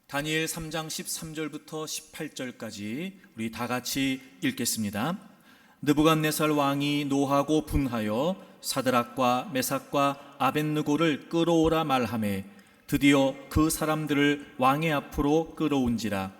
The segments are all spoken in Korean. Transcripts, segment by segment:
다니엘 3장 13절부터 18절까지 우리 다 같이 읽겠습니다. 느부갓네살 왕이 노하고 분하여 사드락과 메삭과 아벳느고를 끌어오라 말하매 드디어 그 사람들을 왕의 앞으로 끌어온지라.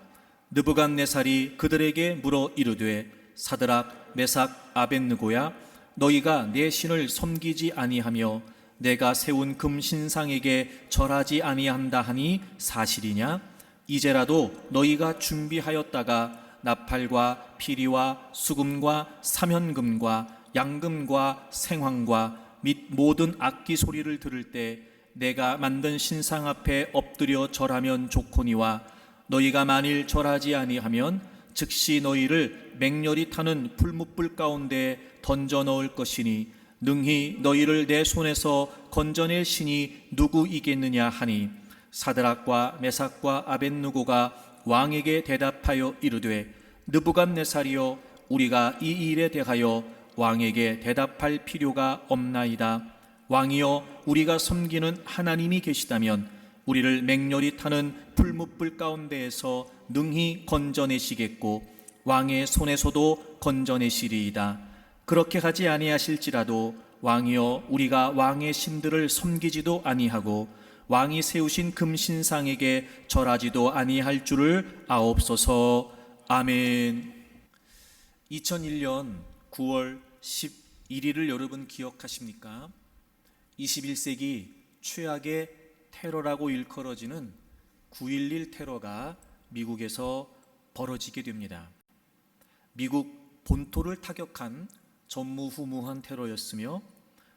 느부갓네살이 그들에게 물어 이르되 사드락 메삭 아벳느고야, 너희가 내 신을 섬기지 아니하며 내가 세운 금 신상에게 절하지 아니한다 하니 사실이냐? 이제라도 너희가 준비하였다가 나팔과 피리와 수금과 사면금과 양금과 생황과 및 모든 악기 소리를 들을 때 내가 만든 신상 앞에 엎드려 절하면 좋거니와, 너희가 만일 절하지 아니하면 즉시 너희를 맹렬히 타는 풀무불 가운데 던져 넣을 것이니 능히 너희를 내 손에서 건져낼 신이 누구이겠느냐 하니, 사드락과 메삭과 아벳느고가 왕에게 대답하여 이르되 느부갓네살이여, 우리가 이 일에 대하여 왕에게 대답할 필요가 없나이다. 왕이여, 우리가 섬기는 하나님이 계시다면 우리를 맹렬히 타는 풀무불 가운데에서 능히 건져내시겠고 왕의 손에서도 건져내시리이다. 그렇게 하지 아니하실지라도 왕이여, 우리가 왕의 신들을 섬기지도 아니하고 왕이 세우신 금신상에게 절하지도 아니할 줄을 아옵소서. 아멘. 2001년 9월 11일을 여러분 기억하십니까? 21세기 최악의 테러라고 일컬어지는 9.11 테러가 미국에서 벌어지게 됩니다. 미국 본토를 타격한 전무후무한 테러였으며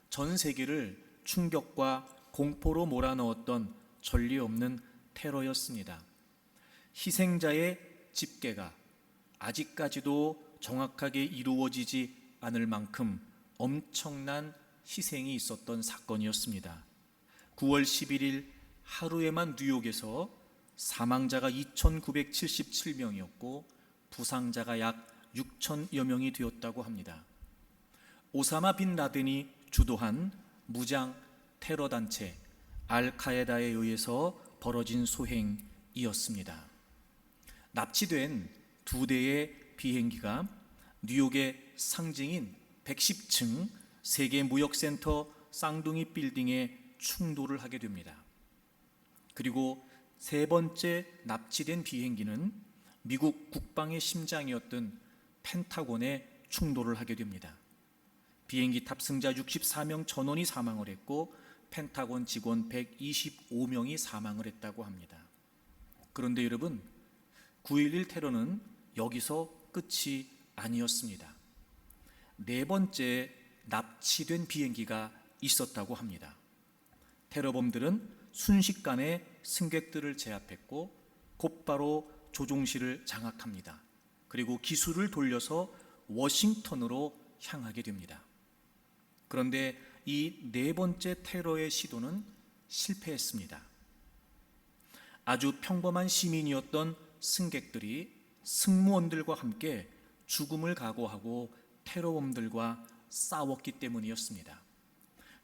전 세계를 충격과 공포로 몰아넣었던 전례 없는 테러였습니다. 희생자의 집계가 아직까지도 정확하게 이루어지지 않을 만큼 엄청난 희생이 있었던 사건이었습니다. 9월 11일 하루에만 뉴욕에서 사망자가 2,977명이었고 부상자가 약 6,000여 명이 되었다고 합니다. 오사마 빈 라덴이 주도한 무장 테러 단체 알카에다에 의해서 벌어진 소행이었습니다. 납치된 두 대의 비행기가 뉴욕의 상징인 110층 세계무역센터 쌍둥이 빌딩에 충돌을 하게 됩니다. 그리고 세 번째 납치된 비행기는 미국 국방의 심장이었던 펜타곤에 충돌을 하게 됩니다. 비행기 탑승자 64명 전원이 사망을 했고 펜타곤 직원 125명이 사망을 했다고 합니다. 그런데 여러분, 9.11 테러는 여기서 끝이 아니었습니다. 네 번째 납치된 비행기가 있었다고 합니다. 테러범들은 순식간에 승객들을 제압했고 곧바로 조종실을 장악합니다. 그리고 기술을 돌려서 워싱턴으로 향하게 됩니다. 그런데 이 네 번째 테러의 시도는 실패했습니다. 아주 평범한 시민이었던 승객들이 승무원들과 함께 죽음을 각오하고 테러범들과 싸웠기 때문이었습니다.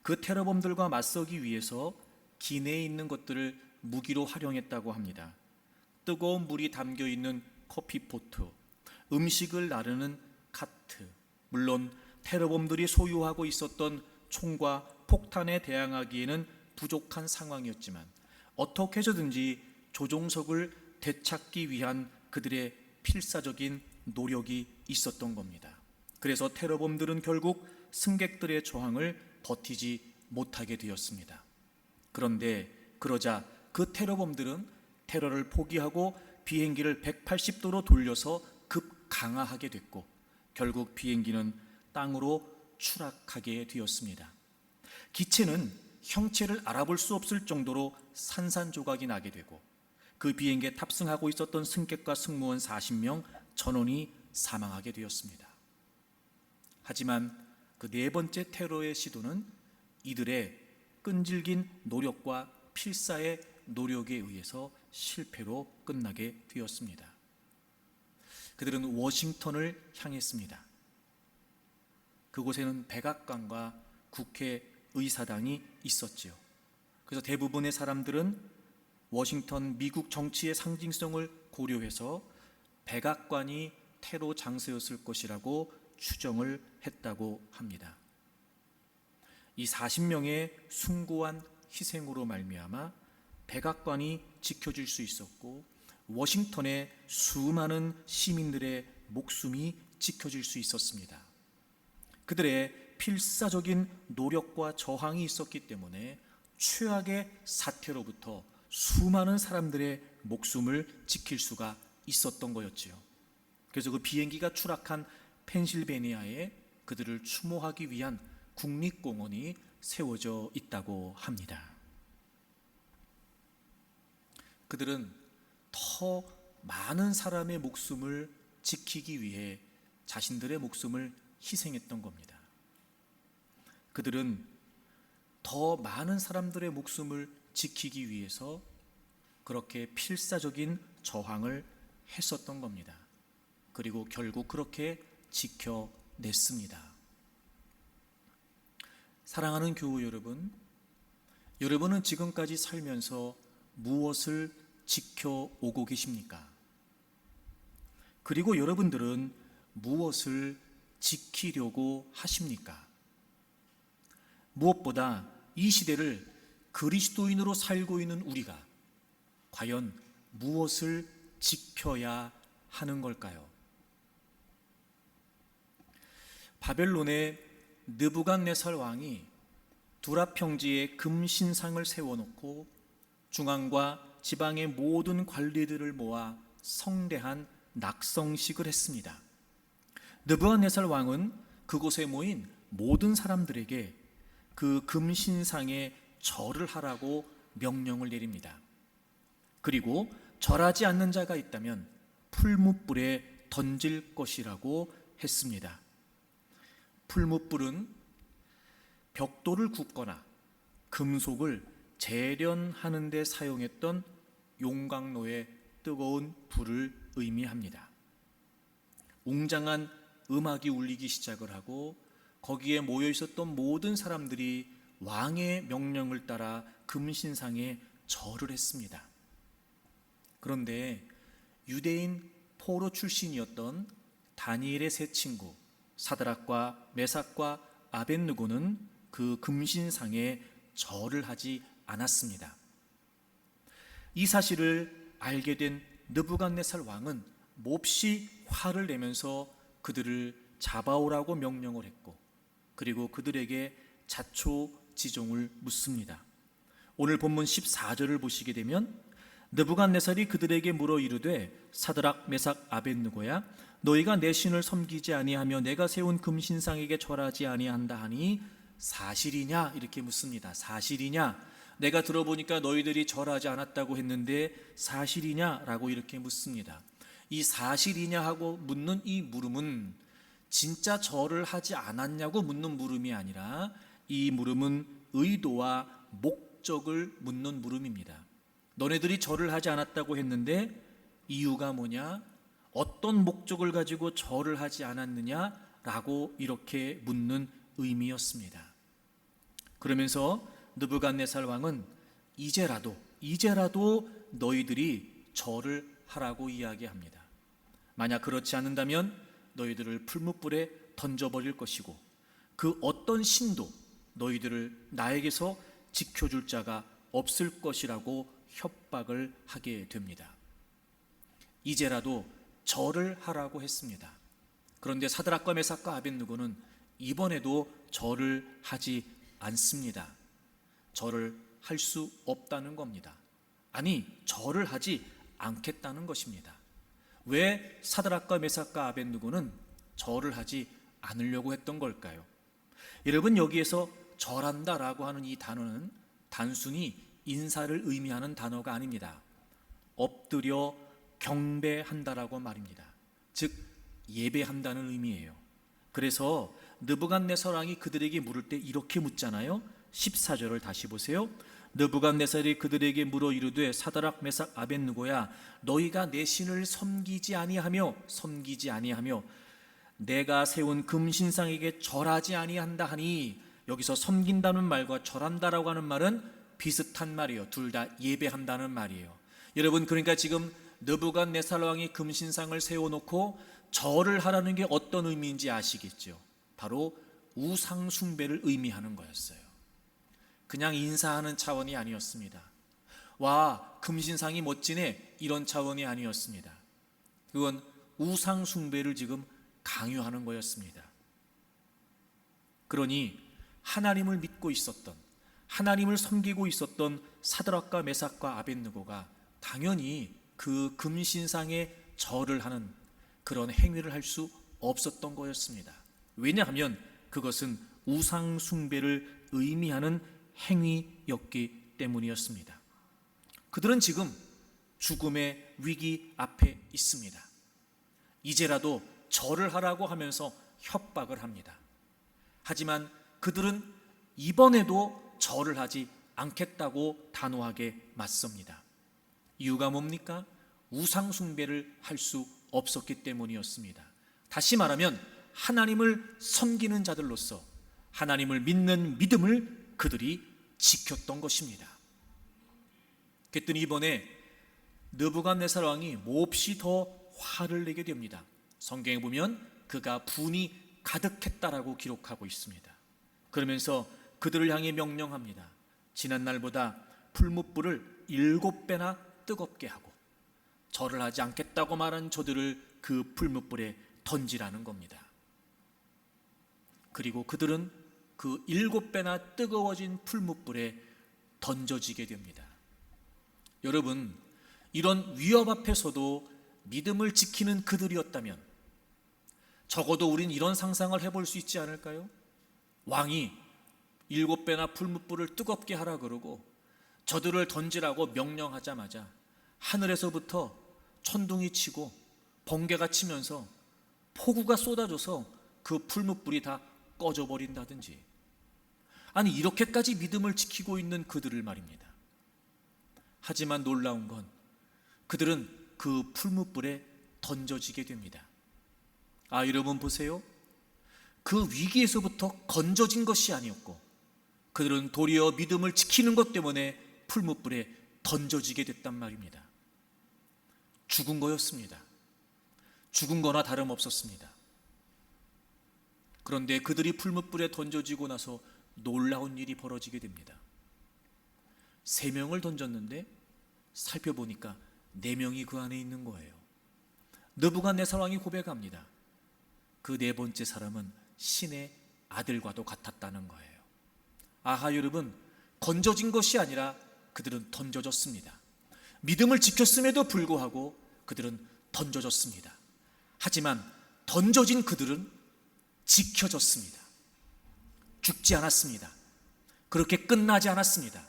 그 테러범들과 맞서기 위해서 기내에 있는 것들을 무기로 활용했다고 합니다. 뜨거운 물이 담겨있는 커피포트, 음식을 나르는 카트, 물론 테러범들이 소유하고 있었던 총과 폭탄에 대항하기에는 부족한 상황이었지만 어떻게 해서든지 조종석을 되찾기 위한 그들의 필사적인 노력이 있었던 겁니다. 그래서 테러범들은 결국 승객들의 저항을 버티지 못하게 되었습니다. 그런데 그러자 그 테러범들은 테러를 포기하고 비행기를 180도로 돌려서 급강하하게 됐고 결국 비행기는 땅으로 추락하게 되었습니다. 기체는 형체를 알아볼 수 없을 정도로 산산조각이 나게 되고 그 비행기에 탑승하고 있었던 승객과 승무원 40명 전원이 사망하게 되었습니다. 하지만 그 네 번째 테러의 시도는 이들의 끈질긴 노력과 필사의 노력에 의해서 실패로 끝나게 되었습니다. 그들은 워싱턴을 향했습니다. 그곳에는 백악관과 국회의사당이 있었지요. 그래서 대부분의 사람들은 워싱턴 미국 정치의 상징성을 고려해서 백악관이 테러 장소였을 것이라고 추정을 했다고 합니다. 이 40명의 숭고한 희생으로 말미암아 백악관이 지켜질 수 있었고 워싱턴의 수많은 시민들의 목숨이 지켜질 수 있었습니다. 그들의 필사적인 노력과 저항이 있었기 때문에 최악의 사태로부터 수많은 사람들의 목숨을 지킬 수가 있었던 거였지요. 그래서 그 비행기가 추락한 펜실베니아에 그들을 추모하기 위한 국립공원이 세워져 있다고 합니다. 그들은 더 많은 사람의 목숨을 지키기 위해 자신들의 목숨을 희생했던 겁니다. 그들은 더 많은 사람들의 목숨을 지키기 위해서 그렇게 필사적인 저항을 했었던 겁니다. 그리고 결국 그렇게 지켜냈습니다. 사랑하는 교우 여러분, 여러분은 지금까지 살면서 무엇을 지켜오고 계십니까? 그리고 여러분들은 무엇을 지키려고 하십니까? 무엇보다 이 시대를 그리스도인으로 살고 있는 우리가 과연 무엇을 지켜야 하는 걸까요? 바벨론의 느부갓네살 왕이 두라 평지에 금신상을 세워놓고 중앙과 지방의 모든 관리들을 모아 성대한 낙성식을 했습니다. 느부갓네살 왕은 그곳에 모인 모든 사람들에게 그 금신상에 절을 하라고 명령을 내립니다. 그리고 절하지 않는 자가 있다면 풀무불에 던질 것이라고 했습니다. 풀무불은 벽돌을 굽거나 금속을 재련하는 데 사용했던 용광로의 뜨거운 불을 의미합니다. 웅장한 음악이 울리기 시작을 하고 거기에 모여 있었던 모든 사람들이 왕의 명령을 따라 금신상에 절을 했습니다. 그런데 유대인 포로 출신이었던 다니엘의 세 친구 사드락과 메삭과 아벳느고는 그 금신상에 절을 하지 않았습니다. 이 사실을 알게 된 느부갓네살 왕은 몹시 화를 내면서 그들을 잡아오라고 명령을 했고 그리고 그들에게 자초지종을 묻습니다. 오늘 본문 14절을 보시게 되면 느부갓네살이 그들에게 물어 이르되 사드락 메삭 아벳느고야 너희가 내 신을 섬기지 아니하며 내가 세운 금신상에게 절하지 아니한다 하니 사실이냐 이렇게 묻습니다. 사실이냐? 내가 들어보니까 너희들이 절하지 않았다고 했는데 사실이냐라고 이렇게 묻습니다. 이 사실이냐 하고 묻는 이 물음은 진짜 절을 하지 않았냐고 묻는 물음이 아니라 이 물음은 의도와 목적을 묻는 물음입니다. 너네들이 절을 하지 않았다고 했는데 이유가 뭐냐? 어떤 목적을 가지고 절을 하지 않았느냐라고 이렇게 묻는 의미였습니다. 그러면서 느부갓네살 왕은 이제라도 너희들이 절을 하라고 이야기합니다. 만약 그렇지 않는다면 너희들을 풀무불에 던져버릴 것이고 그 어떤 신도 너희들을 나에게서 지켜줄 자가 없을 것이라고 협박을 하게 됩니다. 이제라도 절을 하라고 했습니다. 그런데 사드락과 메삭과 아벳느고는 이번에도 절을 하지 않습니다. 절을 할 수 없다는 겁니다. 아니, 절을 하지 않겠다는 것입니다. 왜 사드락과 메삭과 아벳느고는 절을 하지 않으려고 했던 걸까요? 여러분, 여기에서 절한다라고 하는 이 단어는 단순히 인사를 의미하는 단어가 아닙니다. 엎드려 경배한다라고 말입니다. 즉 예배한다는 의미예요. 그래서 느부갓네살 왕이 그들에게 물을 때 이렇게 묻잖아요. 14절을 다시 보세요. 느부갓네살이 그들에게 물어 이르되 사드락 메삭 아벳느고야 너희가 내 신을 섬기지 아니하며 내가 세운 금신상에게 절하지 아니한다 하니 여기서 섬긴다는 말과 절한다라고 하는 말은 비슷한 말이에요. 둘 다 예배한다는 말이에요. 여러분, 그러니까 지금 느부갓네살 왕이 금신상을 세워놓고 절을 하라는 게 어떤 의미인지 아시겠죠? 바로 우상 숭배를 의미하는 거였어요. 그냥 인사하는 차원이 아니었습니다. 와, 금신상이 멋지네, 이런 차원이 아니었습니다. 그건 우상 숭배를 지금 강요하는 거였습니다. 그러니 하나님을 믿고 있었던, 하나님을 섬기고 있었던 사드락과 메삭과 아벳느고가 당연히 그 금신상에 절을 하는 그런 행위를 할 수 없었던 거였습니다. 왜냐하면 그것은 우상 숭배를 의미하는 행위였기 때문이었습니다. 그들은 지금 죽음의 위기 앞에 있습니다. 이제라도 절을 하라고 하면서 협박을 합니다. 하지만 그들은 이번에도 절을 하지 않겠다고 단호하게 맞섭니다. 이유가 뭡니까? 우상 숭배를 할 수 없었기 때문이었습니다. 다시 말하면 하나님을 섬기는 자들로서 하나님을 믿는 믿음을 그들이 지켰던 것입니다. 그랬더니 이번에 느부갓네살 왕이 몹시 더 화를 내게 됩니다. 성경에 보면 그가 분이 가득했다라고 기록하고 있습니다. 그러면서 그들을 향해 명령합니다. 지난날보다 풀무불을 7배나 뜨겁게 하고 절을 하지 않겠다고 말한 저들을 그 풀무불에 던지라는 겁니다. 그리고 그들은 그 7배나 뜨거워진 풀무불에 던져지게 됩니다. 여러분, 이런 위협 앞에서도 믿음을 지키는 그들이었다면 적어도 우린 이런 상상을 해볼 수 있지 않을까요? 왕이 7배나 풀무불을 뜨겁게 하라 그러고 저들을 던지라고 명령하자마자 하늘에서부터 천둥이 치고 번개가 치면서 폭우가 쏟아져서 그 풀무불이 다 꺼져버린다든지, 아니 이렇게까지 믿음을 지키고 있는 그들을 말입니다. 하지만 놀라운 건 그들은 그 풀무불에 던져지게 됩니다. 아, 여러분 보세요. 그 위기에서부터 건져진 것이 아니었고 그들은 도리어 믿음을 지키는 것 때문에 풀무불에 던져지게 됐단 말입니다. 죽은 거였습니다. 죽은 거나 다름없었습니다. 그런데 그들이 풀무불에 던져지고 나서 놀라운 일이 벌어지게 됩니다. 3명을 던졌는데 살펴보니까 4명이 그 안에 있는 거예요. 느부갓네살 왕이 고백합니다. 그 4번째 사람은 신의 아들과도 같았다는 거예요. 아하, 여러분, 건져진 것이 아니라 그들은 던져졌습니다. 믿음을 지켰음에도 불구하고 그들은 던져졌습니다. 하지만 던져진 그들은 지켜졌습니다. 죽지 않았습니다. 그렇게 끝나지 않았습니다.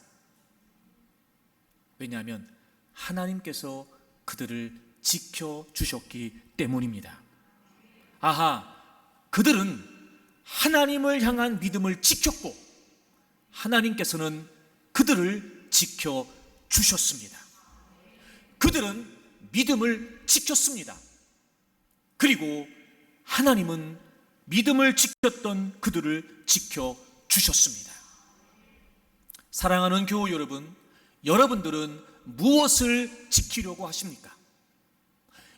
왜냐하면 하나님께서 그들을 지켜주셨기 때문입니다. 아하, 그들은 하나님을 향한 믿음을 지켰고 하나님께서는 그들을 지켜주셨습니다. 그들은 믿음을 지켰습니다. 그리고 하나님은 믿음을 지켰던 그들을 지켜주셨습니다. 사랑하는 교우 여러분, 여러분들은 무엇을 지키려고 하십니까?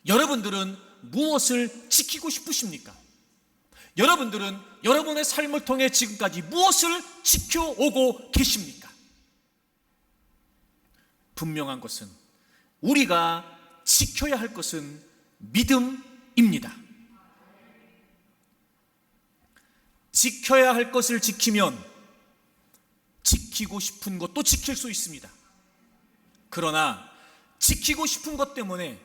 여러분들은 무엇을 지키고 싶으십니까? 여러분들은 여러분의 삶을 통해 지금까지 무엇을 지켜오고 계십니까? 분명한 것은 우리가 지켜야 할 것은 믿음입니다. 지켜야 할 것을 지키면 지키고 싶은 것도 지킬 수 있습니다. 그러나 지키고 싶은 것 때문에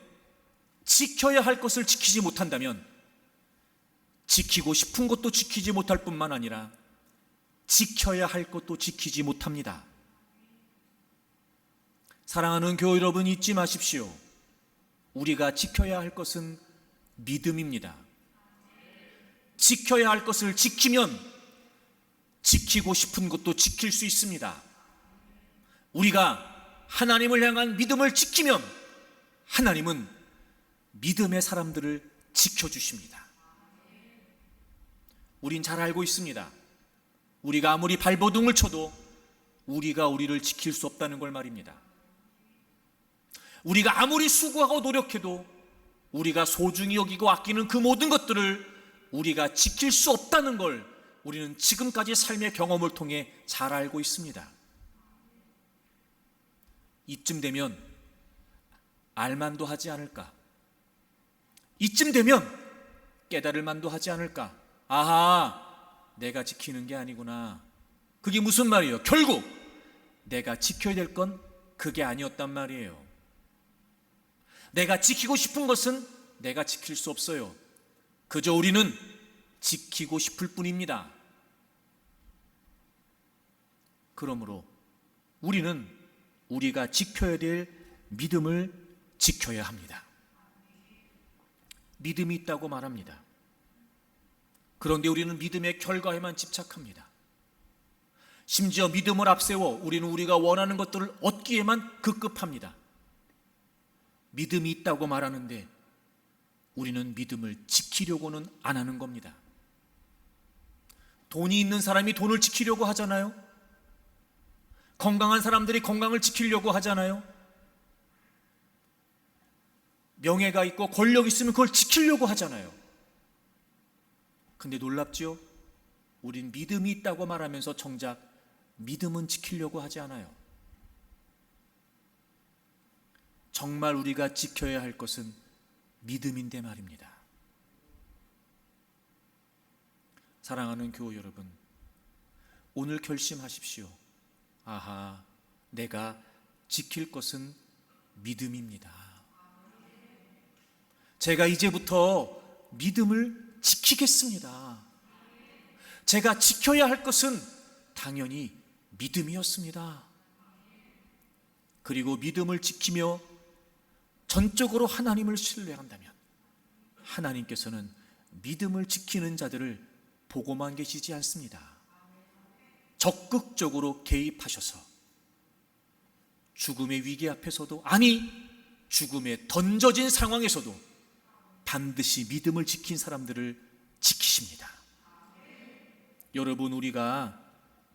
지켜야 할 것을 지키지 못한다면 지키고 싶은 것도 지키지 못할 뿐만 아니라 지켜야 할 것도 지키지 못합니다. 사랑하는 교우 여러분, 잊지 마십시오. 우리가 지켜야 할 것은 믿음입니다. 지켜야 할 것을 지키면 지키고 싶은 것도 지킬 수 있습니다. 우리가 하나님을 향한 믿음을 지키면 하나님은 믿음의 사람들을 지켜주십니다. 우린 잘 알고 있습니다. 우리가 아무리 발버둥을 쳐도 우리가 우리를 지킬 수 없다는 걸 말입니다. 우리가 아무리 수고하고 노력해도 우리가 소중히 여기고 아끼는 그 모든 것들을 우리가 지킬 수 없다는 걸 우리는 지금까지 삶의 경험을 통해 잘 알고 있습니다. 이쯤 되면 알만도 하지 않을까? 이쯤 되면 깨달을 만도 하지 않을까? 아하, 내가 지키는 게 아니구나. 그게 무슨 말이에요? 결국 내가 지켜야 될 건 그게 아니었단 말이에요. 내가 지키고 싶은 것은 내가 지킬 수 없어요. 그저 우리는 지키고 싶을 뿐입니다. 그러므로 우리는 우리가 지켜야 될 믿음을 지켜야 합니다. 믿음이 있다고 말합니다. 그런데 우리는 믿음의 결과에만 집착합니다. 심지어 믿음을 앞세워 우리는 우리가 원하는 것들을 얻기에만 급급합니다. 믿음이 있다고 말하는데 우리는 믿음을 지키려고는 안 하는 겁니다. 돈이 있는 사람이 돈을 지키려고 하잖아요. 건강한 사람들이 건강을 지키려고 하잖아요. 명예가 있고 권력이 있으면 그걸 지키려고 하잖아요. 근데 놀랍지요? 우린 믿음이 있다고 말하면서 정작 믿음은 지키려고 하지 않아요. 정말 우리가 지켜야 할 것은 믿음인데 말입니다. 사랑하는 교우 여러분, 오늘 결심하십시오. 아하, 내가 지킬 것은 믿음입니다. 제가 이제부터 믿음을 지키겠습니다. 제가 지켜야 할 것은 당연히 믿음이었습니다. 그리고 믿음을 지키며 전적으로 하나님을 신뢰한다면 하나님께서는 믿음을 지키는 자들을 보고만 계시지 않습니다. 적극적으로 개입하셔서 죽음의 위기 앞에서도, 아니 죽음에 던져진 상황에서도 반드시 믿음을 지킨 사람들을 지키십니다. 여러분, 우리가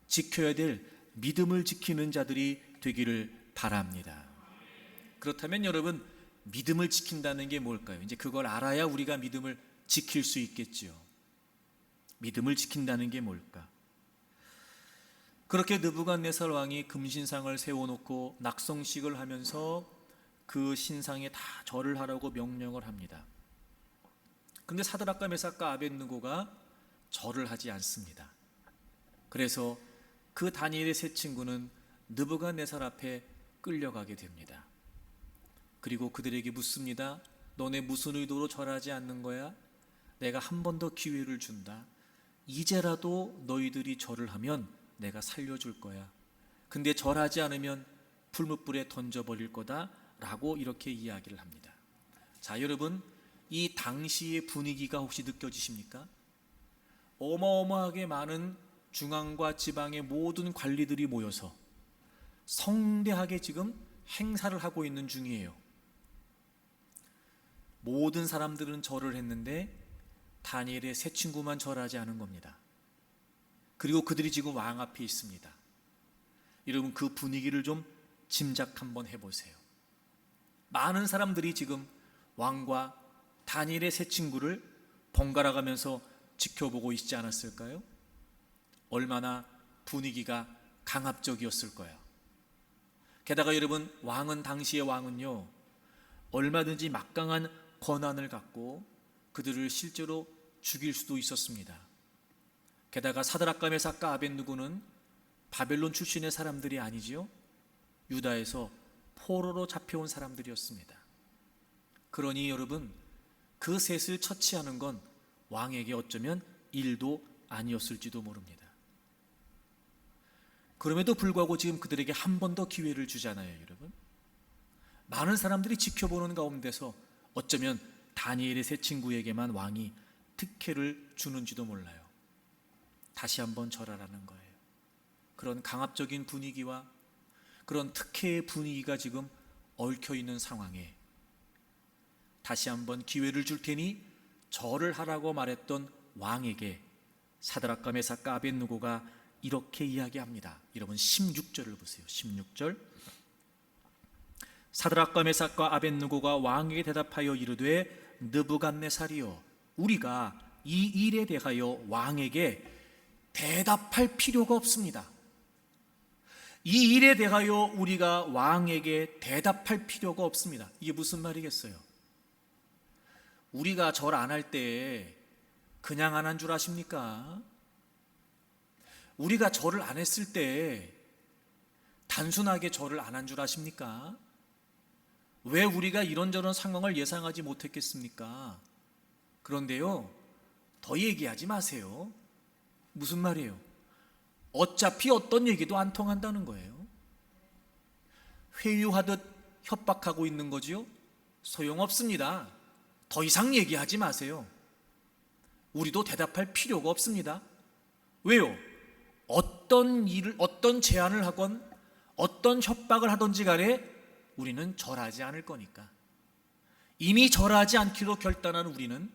지켜야 될 믿음을 지키는 자들이 되기를 바랍니다. 그렇다면 여러분, 믿음을 지킨다는 게 뭘까요? 이제 그걸 알아야 우리가 믿음을 지킬 수 있겠지요. 믿음을 지킨다는 게 뭘까? 그렇게 느부갓네살 왕이 금신상을 세워놓고 낙성식을 하면서 그 신상에 다 절을 하라고 명령을 합니다. 그런데 사드락과 메삭과 아벳느고가 절을 하지 않습니다. 그래서 그 다니엘의 세 친구는 느부갓네살 앞에 끌려가게 됩니다. 그리고 그들에게 묻습니다. 너네 무슨 의도로 절하지 않는 거야? 내가 한 번 더 기회를 준다. 이제라도 너희들이 절을 하면 내가 살려줄 거야. 근데 절하지 않으면 풀무불에 던져버릴 거다 라고 이렇게 이야기를 합니다. 자, 여러분, 이 당시의 분위기가 혹시 느껴지십니까? 어마어마하게 많은 중앙과 지방의 모든 관리들이 모여서 성대하게 지금 행사를 하고 있는 중이에요. 모든 사람들은 절을 했는데 다니엘의 세 친구만 절하지 않은 겁니다. 그리고 그들이 지금 왕 앞에 있습니다. 여러분, 그 분위기를 좀 짐작 한번 해보세요. 많은 사람들이 지금 왕과 다니엘의 세 친구를 번갈아 가면서 지켜보고 있지 않았을까요? 얼마나 분위기가 강압적이었을 거예요. 게다가 여러분, 왕은, 당시의 왕은요, 얼마든지 막강한 권한을 갖고 그들을 실제로 죽일 수도 있었습니다. 게다가 사드락과 메삭과 아벳느고는 바벨론 출신의 사람들이 아니지요. 유다에서 포로로 잡혀온 사람들이었습니다. 그러니 여러분, 그 셋을 처치하는 건 왕에게 어쩌면 일도 아니었을지도 모릅니다. 그럼에도 불구하고 지금 그들에게 한 번 더 기회를 주잖아요, 여러분. 많은 사람들이 지켜보는 가운데서 어쩌면 다니엘의 세 친구에게만 왕이 특혜를 주는지도 몰라요. 다시 한번 절하라는 거예요. 그런 강압적인 분위기와 그런 특혜의 분위기가 지금 얽혀있는 상황에 다시 한번 기회를 줄 테니 절을 하라고 말했던 왕에게 사드락과 메삭과 아벳느고가 이렇게 이야기합니다. 여러분 16절을 보세요. 16절. 사드락과 메삭과 아벳느고가 왕에게 대답하여 이르되 느부갓네살이여, 우리가 이 일에 대하여 왕에게 대답할 필요가 없습니다. 이 일에 대하여 우리가 왕에게 대답할 필요가 없습니다. 이게 무슨 말이겠어요? 우리가 절 안 할 때 그냥 안 한 줄 아십니까? 우리가 절을 안 했을 때 단순하게 절을 안 한 줄 아십니까? 왜 우리가 이런저런 상황을 예상하지 못했겠습니까? 그런데요, 더 얘기하지 마세요. 무슨 말이에요? 어차피 어떤 얘기도 안 통한다는 거예요. 회유하듯 협박하고 있는 거지요? 소용없습니다. 더 이상 얘기하지 마세요. 우리도 대답할 필요가 없습니다. 왜요? 어떤 일을, 어떤 제안을 하건 어떤 협박을 하든지 간에 우리는 절하지 않을 거니까. 이미 절하지 않기로 결단한 우리는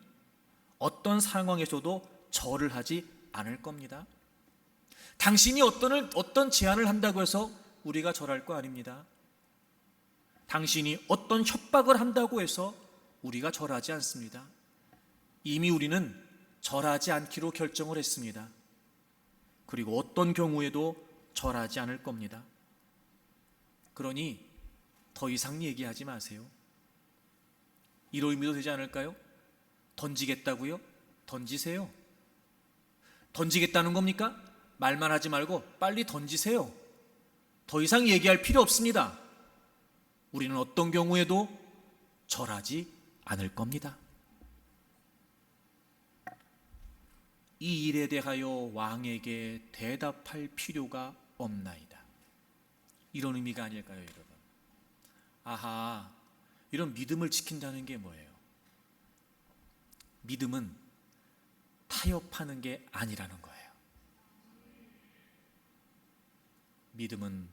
어떤 상황에서도 절을 하지 않을 겁니다. 당신이 어떤 제안을 한다고 해서 우리가 절할 거 아닙니다. 당신이 어떤 협박을 한다고 해서 우리가 절하지 않습니다. 이미 우리는 절하지 않기로 결정을 했습니다. 그리고 어떤 경우에도 절하지 않을 겁니다. 그러니 더 이상 얘기하지 마세요. 이런 의미도 되지 않을까요? 던지겠다고요? 던지세요. 던지겠다는 겁니까? 말만 하지 말고 빨리 던지세요. 더 이상 얘기할 필요 없습니다. 우리는 어떤 경우에도 절하지 않을 겁니다. 이 일에 대하여 왕에게 대답할 필요가 없나이다. 이런 의미가 아닐까요, 여러분? 아하, 이런 믿음을 지킨다는 게 뭐예요? 믿음은 타협하는 게 아니라는 거예요. 믿음은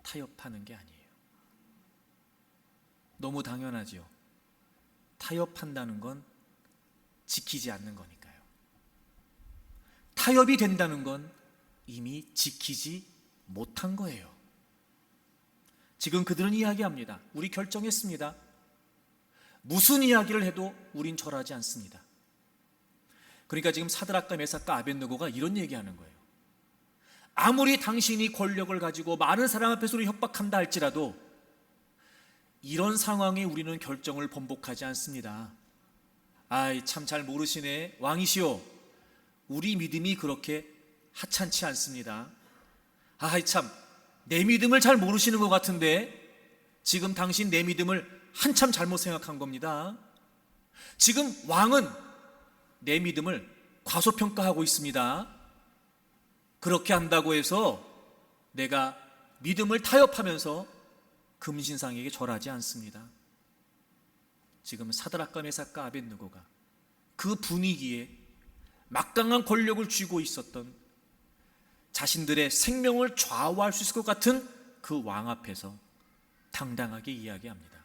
타협하는 게 아니에요. 너무 당연하죠. 타협한다는 건 지키지 않는 거니까요. 타협이 된다는 건 이미 지키지 못한 거예요. 지금 그들은 이야기합니다. 우리 결정했습니다. 무슨 이야기를 해도 우린 절하지 않습니다. 그러니까 지금 사드락과 메삭과 아벳느고가 이런 얘기하는 거예요. 아무리 당신이 권력을 가지고 많은 사람 앞에서 우리 협박한다 할지라도 이런 상황에 우리는 결정을 번복하지 않습니다. 아이, 참 잘 모르시네. 왕이시오. 우리 믿음이 그렇게 하찮지 않습니다. 아이, 참 내 믿음을 잘 모르시는 것 같은데 지금 당신 내 믿음을 한참 잘못 생각한 겁니다. 지금 왕은 내 믿음을 과소평가하고 있습니다. 그렇게 한다고 해서 내가 믿음을 타협하면서 금신상에게 절하지 않습니다. 지금 사드락과 메삭과 아벳느고가 그 분위기에 막강한 권력을 쥐고 있었던 자신들의 생명을 좌우할 수 있을 것 같은 그 왕 앞에서 당당하게 이야기합니다.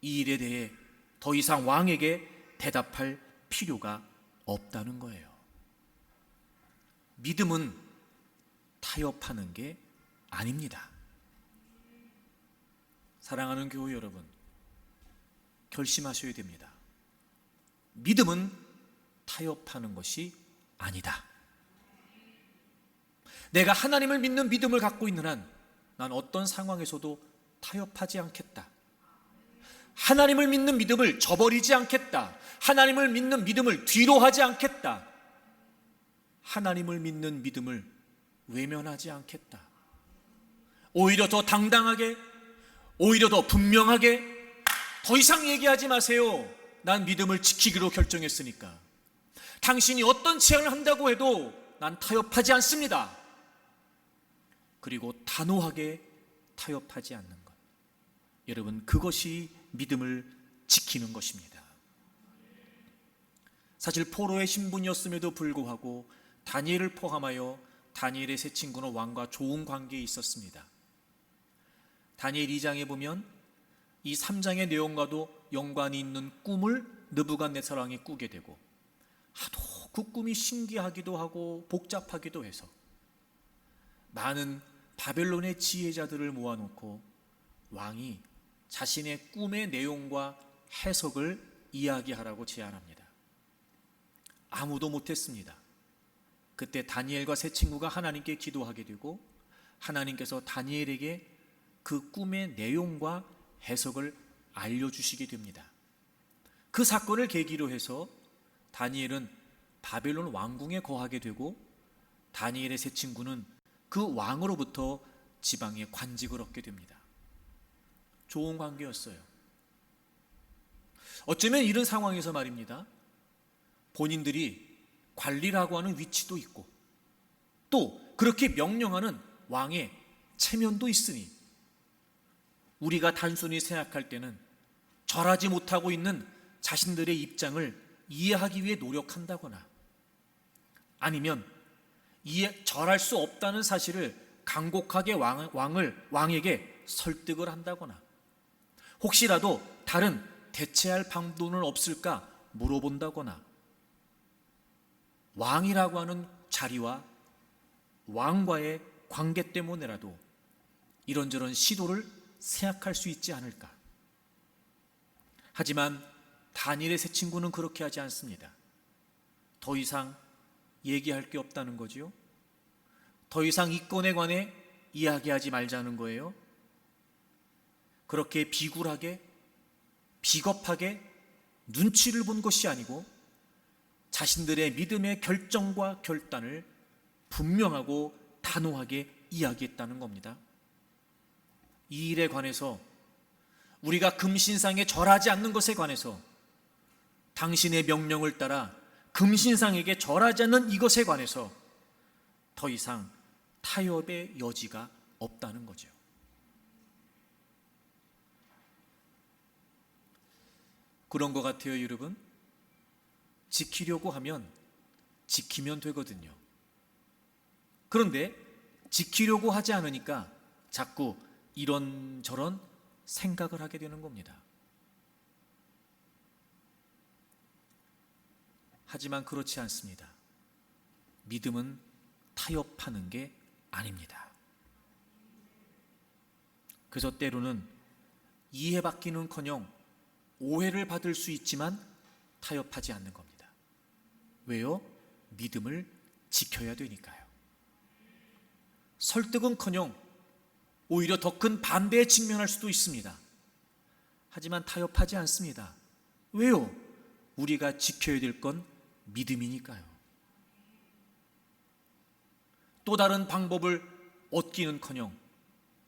이 일에 대해 더 이상 왕에게 대답할 필요가 없다는 거예요. 믿음은 타협하는 게 아닙니다. 사랑하는 교회 여러분, 결심하셔야 됩니다. 믿음은 타협하는 것이 아니다. 내가 하나님을 믿는 믿음을 갖고 있는 한 난 어떤 상황에서도 타협하지 않겠다. 하나님을 믿는 믿음을 저버리지 않겠다. 하나님을 믿는 믿음을 뒤로 하지 않겠다. 하나님을 믿는 믿음을 외면하지 않겠다. 오히려 더 당당하게, 오히려 더 분명하게, 더 이상 얘기하지 마세요. 난 믿음을 지키기로 결정했으니까. 당신이 어떤 제안을 한다고 해도 난 타협하지 않습니다. 그리고 단호하게 타협하지 않는 것. 여러분, 그것이 믿음을 지키는 것입니다. 사실 포로의 신분이었음에도 불구하고 다니엘을 포함하여 다니엘의 세 친구는 왕과 좋은 관계에 있었습니다. 다니엘 2장에 보면 이 3장의 내용과도 연관이 있는 꿈을 느부갓네살 왕이 꾸게 되고 하도 그 꿈이 신기하기도 하고 복잡하기도 해서 많은 바벨론의 지혜자들을 모아놓고 왕이 자신의 꿈의 내용과 해석을 이야기하라고 제안합니다. 아무도 못했습니다. 그때 다니엘과 세 친구가 하나님께 기도하게 되고 하나님께서 다니엘에게 그 꿈의 내용과 해석을 알려주시게 됩니다. 그 사건을 계기로 해서 다니엘은 바벨론 왕궁에 거하게 되고 다니엘의 세 친구는 그 왕으로부터 지방의 관직을 얻게 됩니다. 좋은 관계였어요. 어쩌면 이런 상황에서 말입니다, 본인들이 관리라고 하는 위치도 있고 또 그렇게 명령하는 왕의 체면도 있으니 우리가 단순히 생각할 때는 절하지 못하고 있는 자신들의 입장을 이해하기 위해 노력한다거나 아니면 절할 수 없다는 사실을 간곡하게 왕에게 설득을 한다거나 혹시라도 다른 대체할 방법은 없을까 물어본다거나 왕이라고 하는 자리와 왕과의 관계 때문에라도 이런저런 시도를 생각할 수 있지 않을까. 하지만 다니엘의 세 친구는 그렇게 하지 않습니다. 더 이상 얘기할 게 없다는 거지요. 더 이상 이 건에 관해 이야기하지 말자는 거예요. 그렇게 비굴하게 비겁하게 눈치를 본 것이 아니고 자신들의 믿음의 결정과 결단을 분명하고 단호하게 이야기했다는 겁니다. 이 일에 관해서 우리가 금신상에 절하지 않는 것에 관해서 당신의 명령을 따라 금신상에게 절하지 않는 이것에 관해서 더 이상 타협의 여지가 없다는 거죠. 그런 것 같아요, 여러분. 지키려고 하면 지키면 되거든요. 그런데 지키려고 하지 않으니까 자꾸 이런저런 생각을 하게 되는 겁니다. 하지만 그렇지 않습니다. 믿음은 타협하는 게 아닙니다. 그래서 때로는 이해받기는커녕 오해를 받을 수 있지만 타협하지 않는 겁니다. 왜요? 믿음을 지켜야 되니까요. 설득은커녕 오히려 더 큰 반대에 직면할 수도 있습니다. 하지만 타협하지 않습니다. 왜요? 우리가 지켜야 될 건 믿음이니까요. 또 다른 방법을 얻기는커녕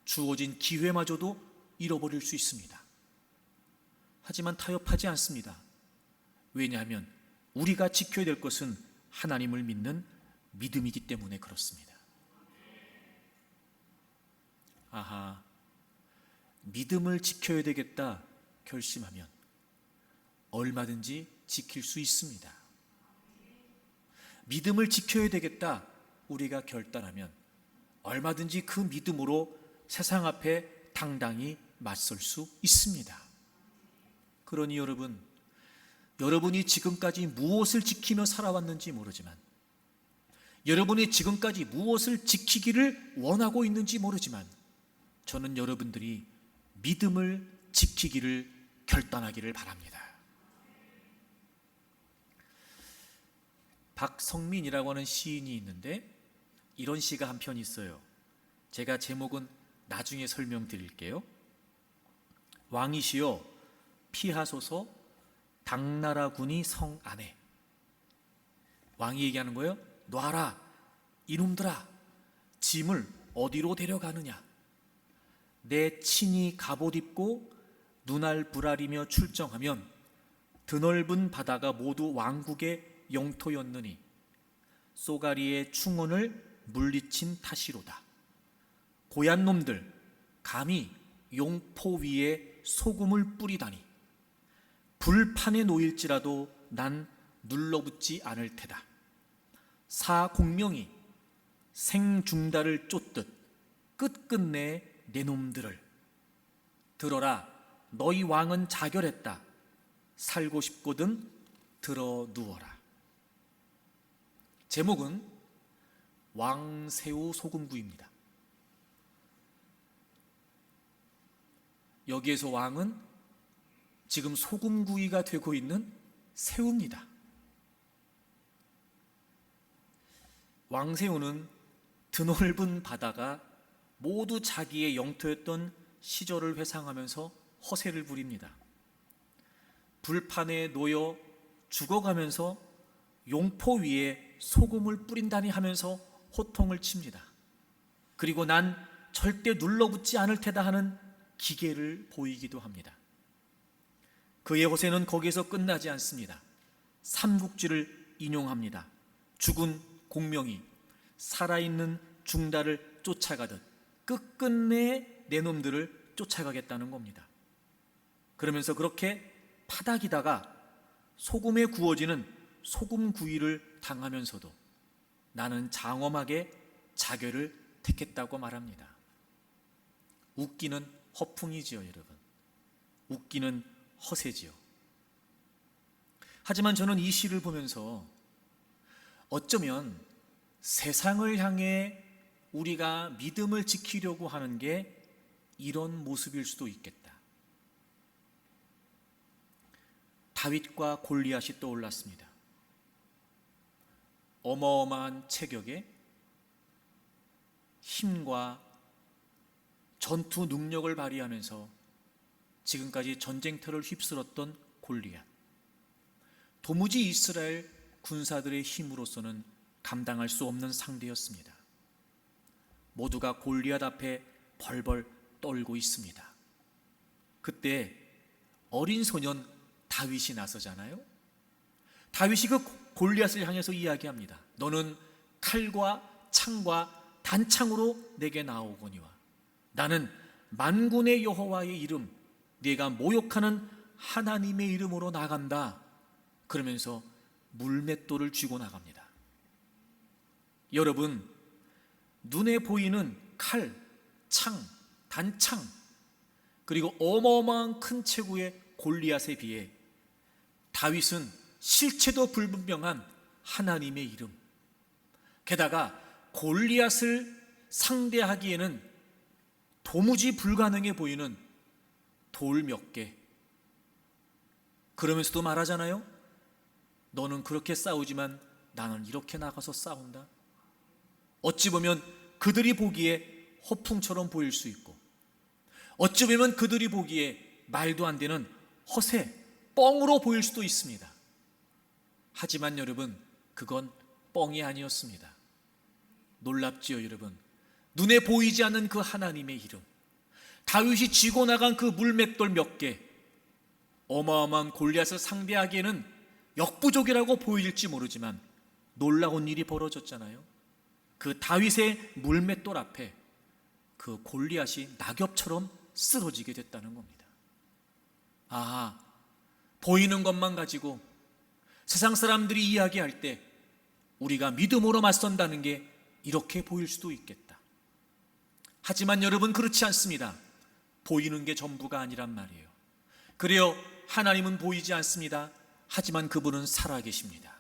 주어진 기회마저도 잃어버릴 수 있습니다. 하지만 타협하지 않습니다. 왜냐하면 우리가 지켜야 될 것은 하나님을 믿는 믿음이기 때문에 그렇습니다. 아하, 믿음을 지켜야 되겠다 결심하면 얼마든지 지킬 수 있습니다. 믿음을 지켜야 되겠다 우리가 결단하면 얼마든지 그 믿음으로 세상 앞에 당당히 맞설 수 있습니다. 그러니 여러분이 지금까지 무엇을 지키며 살아왔는지 모르지만, 여러분이 지금까지 무엇을 지키기를 원하고 있는지 모르지만, 저는 여러분들이 믿음을 지키기를 결단하기를 바랍니다. 박성민이라고 하는 시인이 있는데 이런 시가 한 편 있어요. 제가 제목은 나중에 설명드릴게요. 왕이시여 피하소서 당나라 군이 성 안에. 왕이 얘기하는 거예요. 놔라 이놈들아, 짐을 어디로 데려가느냐. 내 친히 갑옷 입고 눈알 부라리며 출정하면 드넓은 바다가 모두 왕국의 영토였느니 쏘가리의 충원을 물리친 탓이로다. 고얀 놈들 감히 용포 위에 소금을 뿌리다니 불판에 놓일지라도 난 눌러붙지 않을 테다. 사공명이 생중다를 쫓듯 끝끝내 내 놈들을 들어라. 너희 왕은 자결했다. 살고 싶거든 들어 누워라. 제목은 왕새우 소금구이입니다. 여기에서 왕은 지금 소금구이가 되고 있는 새우입니다. 왕새우는 드넓은 바다가 모두 자기의 영토였던 시절을 회상하면서 허세를 부립니다. 불판에 놓여 죽어가면서 용포 위에 소금을 뿌린다니 하면서 호통을 칩니다. 그리고 난 절대 눌러붙지 않을 테다 하는 기계를 보이기도 합니다. 그의 호세는 거기에서 끝나지 않습니다. 삼국지를 인용합니다. 죽은 공명이 살아있는 중달을 쫓아가듯 끝끝내 내 놈들을 쫓아가겠다는 겁니다. 그러면서 그렇게 파닥이다가 소금에 구워지는 소금구이를 당하면서도 나는 장엄하게 자결을 택했다고 말합니다. 웃기는 허풍이지요, 여러분. 웃기는 허세지요. 하지만 저는 이 시를 보면서 어쩌면 세상을 향해 우리가 믿음을 지키려고 하는 게 이런 모습일 수도 있겠다. 다윗과 골리앗이 떠올랐습니다. 어마어마한 체격에 힘과 전투 능력을 발휘하면서 지금까지 전쟁터를 휩쓸었던 골리앗. 도무지 이스라엘 군사들의 힘으로서는 감당할 수 없는 상대였습니다. 모두가 골리앗 앞에 벌벌 떨고 있습니다. 그때 어린 소년 다윗이 나서잖아요. 다윗이 그 골리앗을 향해서 이야기합니다. 너는 칼과 창과 단창으로 내게 나오거니와 나는 만군의 여호와의 이름, 네가 모욕하는 하나님의 이름으로 나간다. 그러면서 물맷돌을 쥐고 나갑니다. 여러분, 눈에 보이는 칼, 창, 단창, 그리고 어마어마한 큰 체구의 골리앗에 비해 다윗은 실체도 불분명한 하나님의 이름, 게다가 골리앗을 상대하기에는 도무지 불가능해 보이는 돌 몇 개, 그러면서도 말하잖아요. 너는 그렇게 싸우지만 나는 이렇게 나가서 싸운다. 어찌 보면 그들이 보기에 허풍처럼 보일 수 있고, 어찌 보면 그들이 보기에 말도 안 되는 허세, 뻥으로 보일 수도 있습니다. 하지만 여러분, 그건 뻥이 아니었습니다. 놀랍지요, 여러분. 눈에 보이지 않는 그 하나님의 이름, 다윗이 쥐고 나간 그 물맷돌 몇 개, 어마어마한 골리앗을 상대하기에는 역부족이라고 보일지 모르지만 놀라운 일이 벌어졌잖아요. 그 다윗의 물맷돌 앞에 그 골리앗이 낙엽처럼 쓰러지게 됐다는 겁니다. 아, 보이는 것만 가지고 세상 사람들이 이야기할 때 우리가 믿음으로 맞선다는 게 이렇게 보일 수도 있겠다. 하지만 여러분, 그렇지 않습니다. 보이는 게 전부가 아니란 말이에요. 그래요, 하나님은 보이지 않습니다. 하지만 그분은 살아계십니다.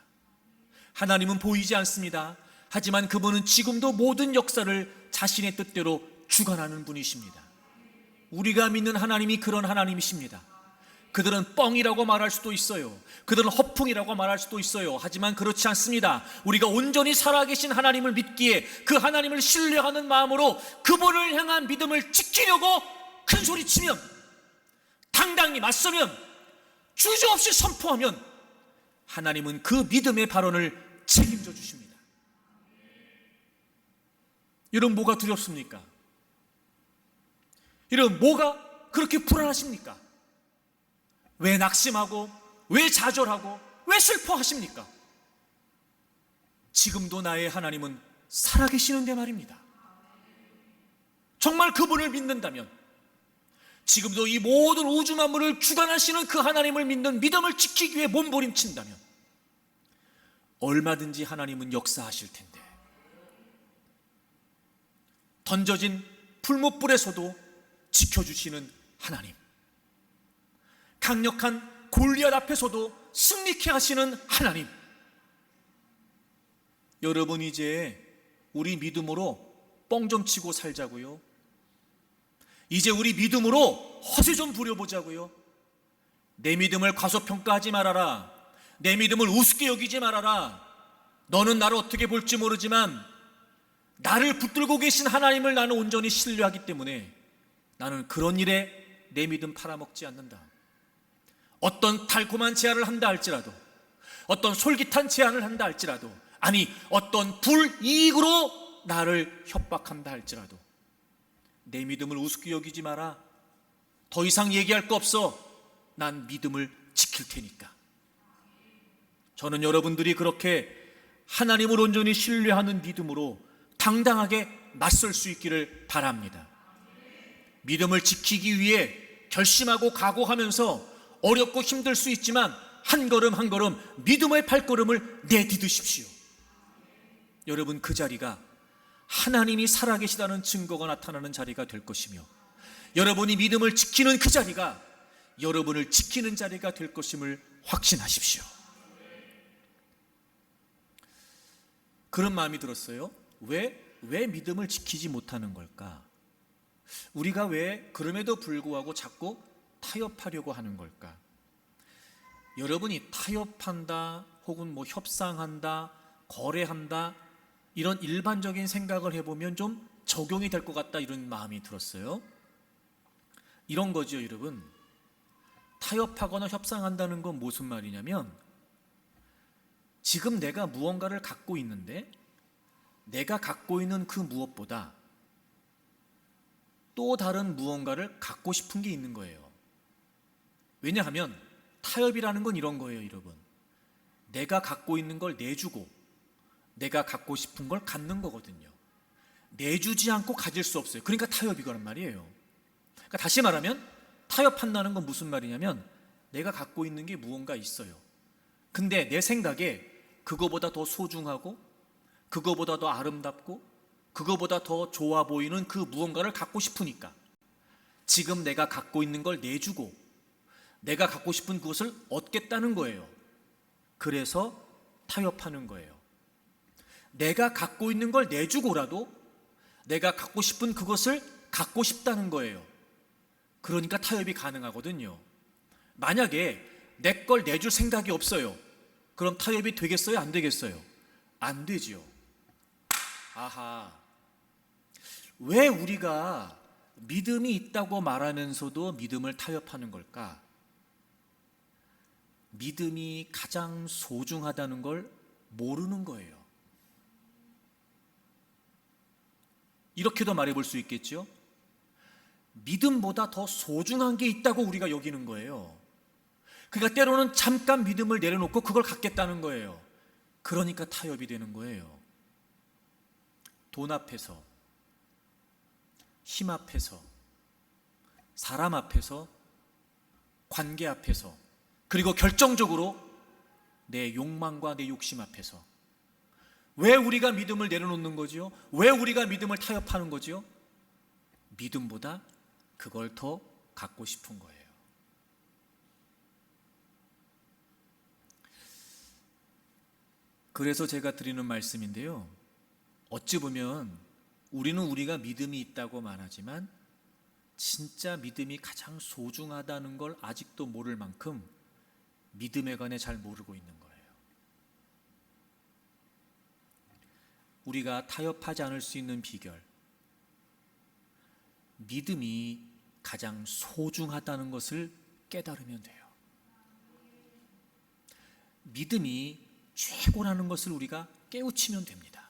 하나님은 보이지 않습니다. 하지만 그분은 지금도 모든 역사를 자신의 뜻대로 주관하는 분이십니다. 우리가 믿는 하나님이 그런 하나님이십니다. 그들은 뻥이라고 말할 수도 있어요. 그들은 허풍이라고 말할 수도 있어요. 하지만 그렇지 않습니다. 우리가 온전히 살아계신 하나님을 믿기에 그 하나님을 신뢰하는 마음으로 그분을 향한 믿음을 지키려고 큰 소리치면, 당당히 맞서면, 주저없이 선포하면 하나님은 그 믿음의 발언을 책임져 주십니다. 여러분, 뭐가 두렵습니까? 여러분, 뭐가 그렇게 불안하십니까? 왜 낙심하고, 왜 좌절하고, 왜 슬퍼하십니까? 지금도 나의 하나님은 살아계시는데 말입니다. 정말 그분을 믿는다면, 지금도 이 모든 우주 만물을 주관하시는 그 하나님을 믿는 믿음을 지키기 위해 몸부림친다면 얼마든지 하나님은 역사하실 텐데, 던져진 풀무불에서도 지켜주시는 하나님, 강력한 골리앗 앞에서도 승리케 하시는 하나님, 여러분, 이제 우리 믿음으로 뻥 좀 치고 살자고요. 이제 우리 믿음으로 허세 좀 부려보자고요. 내 믿음을 과소평가하지 말아라. 내 믿음을 우습게 여기지 말아라. 너는 나를 어떻게 볼지 모르지만 나를 붙들고 계신 하나님을 나는 온전히 신뢰하기 때문에 나는 그런 일에 내 믿음 팔아먹지 않는다. 어떤 달콤한 제안을 한다 할지라도, 어떤 솔깃한 제안을 한다 할지라도, 아니 어떤 불이익으로 나를 협박한다 할지라도 내 믿음을 우습게 여기지 마라. 더 이상 얘기할 거 없어. 난 믿음을 지킬 테니까. 저는 여러분들이 그렇게 하나님을 온전히 신뢰하는 믿음으로 당당하게 맞설 수 있기를 바랍니다. 믿음을 지키기 위해 결심하고 각오하면서 어렵고 힘들 수 있지만 한 걸음 한 걸음 믿음의 발걸음을 내디디십시오. 여러분, 그 자리가 하나님이 살아계시다는 증거가 나타나는 자리가 될 것이며, 여러분이 믿음을 지키는 그 자리가 여러분을 지키는 자리가 될 것임을 확신하십시오. 그런 마음이 들었어요. 왜 믿음을 지키지 못하는 걸까? 우리가 왜 그럼에도 불구하고 자꾸 타협하려고 하는 걸까? 여러분이 타협한다 혹은 협상한다, 거래한다 이런 일반적인 생각을 해보면 좀 적용이 될 것 같다, 이런 마음이 들었어요. 이런 거죠, 여러분. 타협하거나 협상한다는 건 무슨 말이냐면, 지금 내가 무언가를 갖고 있는데 내가 갖고 있는 그 무엇보다 또 다른 무언가를 갖고 싶은 게 있는 거예요. 왜냐하면 타협이라는 건 이런 거예요, 여러분. 내가 갖고 있는 걸 내주고 내가 갖고 싶은 걸 갖는 거거든요. 내주지 않고 가질 수 없어요. 그러니까 타협이거란 말이에요. 그러니까 다시 말하면 타협한다는 건 무슨 말이냐면, 내가 갖고 있는 게 무언가 있어요. 근데 내 생각에 그거보다 더 소중하고 그거보다 더 아름답고 그거보다 더 좋아 보이는 그 무언가를 갖고 싶으니까 지금 내가 갖고 있는 걸 내주고 내가 갖고 싶은 그것을 얻겠다는 거예요. 그래서 타협하는 거예요. 내가 갖고 있는 걸 내주고라도 내가 갖고 싶은 그것을 갖고 싶다는 거예요. 그러니까 타협이 가능하거든요. 만약에 내 걸 내줄 생각이 없어요. 그럼 타협이 되겠어요? 안 되겠어요? 안 되지요. 아하, 왜 우리가 믿음이 있다고 말하면서도 믿음을 타협하는 걸까? 믿음이 가장 소중하다는 걸 모르는 거예요. 이렇게도 말해볼 수 있겠죠? 믿음보다 더 소중한 게 있다고 우리가 여기는 거예요. 그러니까 때로는 잠깐 믿음을 내려놓고 그걸 갖겠다는 거예요. 그러니까 타협이 되는 거예요. 돈 앞에서, 힘 앞에서, 사람 앞에서, 관계 앞에서, 그리고 결정적으로 내 욕망과 내 욕심 앞에서. 왜 우리가 믿음을 내려놓는 거죠? 왜 우리가 믿음을 타협하는 거죠? 믿음보다 그걸 더 갖고 싶은 거예요. 그래서 제가 드리는 말씀인데요, 어찌 보면 우리는 우리가 믿음이 있다고 말하지만 진짜 믿음이 가장 소중하다는 걸 아직도 모를 만큼 믿음에 관해 잘 모르고 있는 거예요. 우리가 타협하지 않을 수 있는 비결, 믿음이 가장 소중하다는 것을 깨달으면 돼요. 믿음이 최고라는 것을 우리가 깨우치면 됩니다.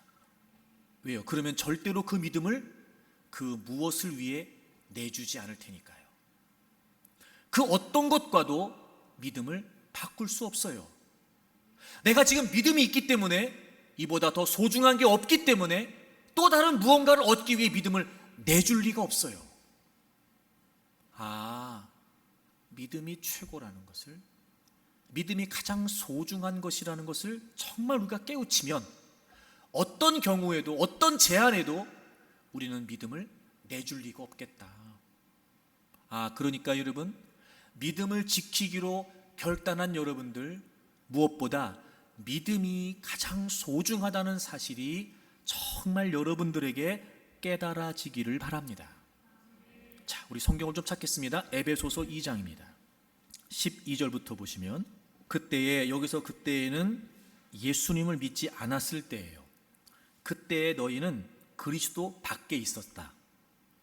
왜요? 그러면 절대로 그 믿음을 그 무엇을 위해 내주지 않을 테니까요. 그 어떤 것과도 믿음을 바꿀 수 없어요. 내가 지금 믿음이 있기 때문에, 이보다 더 소중한 게 없기 때문에 또 다른 무언가를 얻기 위해 믿음을 내줄 리가 없어요. 믿음이 최고라는 것을, 믿음이 가장 소중한 것이라는 것을 정말 우리가 깨우치면 어떤 경우에도, 어떤 제안에도 우리는 믿음을 내줄 리가 없겠다. 그러니까 여러분, 믿음을 지키기로 결단한 여러분들, 무엇보다 믿음이 가장 소중하다는 사실이 정말 여러분들에게 깨달아지기를 바랍니다. 자, 우리 성경을 좀 찾겠습니다. 에베소서 2장입니다. 12절부터 보시면 그때에는 예수님을 믿지 않았을 때예요. 그때에 너희는 그리스도 밖에 있었다.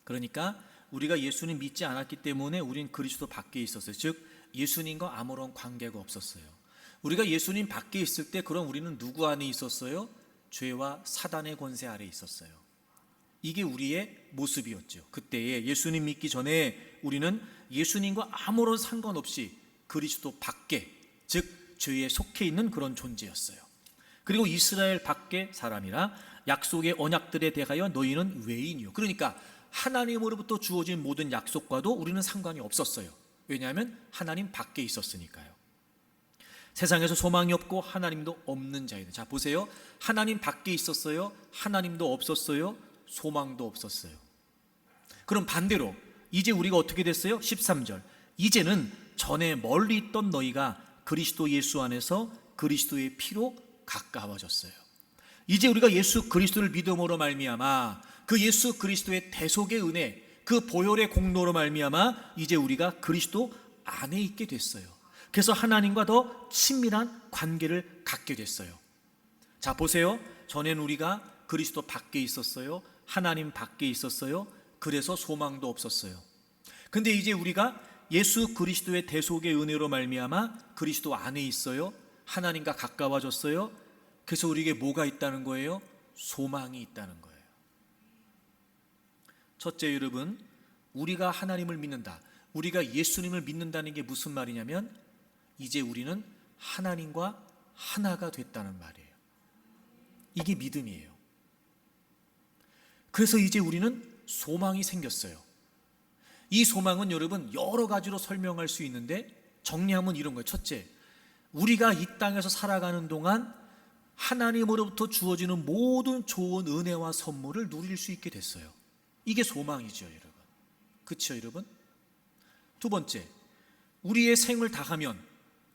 그러니까 우리가 예수님 믿지 않았기 때문에 우린 그리스도 밖에 있었어요. 즉 예수님과 아무런 관계가 없었어요. 우리가 예수님 밖에 있을 때 그럼 우리는 누구 안에 있었어요? 죄와 사단의 권세 아래 있었어요. 이게 우리의 모습이었죠. 그때에 예수님 믿기 전에 우리는 예수님과 아무런 상관없이 그리스도 밖에, 즉 죄에 속해 있는 그런 존재였어요. 그리고 이스라엘 밖의 사람이라 약속의 언약들에 대하여 너희는 외인이요. 그러니까 하나님으로부터 주어진 모든 약속과도 우리는 상관이 없었어요. 왜냐하면 하나님 밖에 있었으니까요. 세상에서 소망이 없고 하나님도 없는 자이다. 자, 보세요. 하나님 밖에 있었어요. 하나님도 없었어요. 소망도 없었어요. 그럼 반대로 이제 우리가 어떻게 됐어요? 13절. 이제는 전에 멀리 있던 너희가 그리스도 예수 안에서 그리스도의 피로 가까워졌어요. 이제 우리가 예수 그리스도를 믿음으로 말미암아 그 예수 그리스도의 대속의 은혜, 그 보혈의 공로로 말미암아 이제 우리가 그리스도 안에 있게 됐어요. 그래서 하나님과 더 친밀한 관계를 갖게 됐어요. 자, 보세요. 전에는 우리가 그리스도 밖에 있었어요. 하나님 밖에 있었어요. 그래서 소망도 없었어요. 근데 이제 우리가 예수 그리스도의 대속의 은혜로 말미암아 그리스도 안에 있어요. 하나님과 가까워졌어요. 그래서 우리에게 뭐가 있다는 거예요? 소망이 있다는 거예요. 첫째, 여러분, 우리가 하나님을 믿는다, 우리가 예수님을 믿는다는 게 무슨 말이냐면 이제 우리는 하나님과 하나가 됐다는 말이에요. 이게 믿음이에요. 그래서 이제 우리는 소망이 생겼어요. 이 소망은 여러분 여러 가지로 설명할 수 있는데 정리하면 이런 거예요. 첫째, 우리가 이 땅에서 살아가는 동안 하나님으로부터 주어지는 모든 좋은 은혜와 선물을 누릴 수 있게 됐어요. 이게 소망이죠, 여러분. 그렇죠, 여러분? 두 번째, 우리의 생을 다하면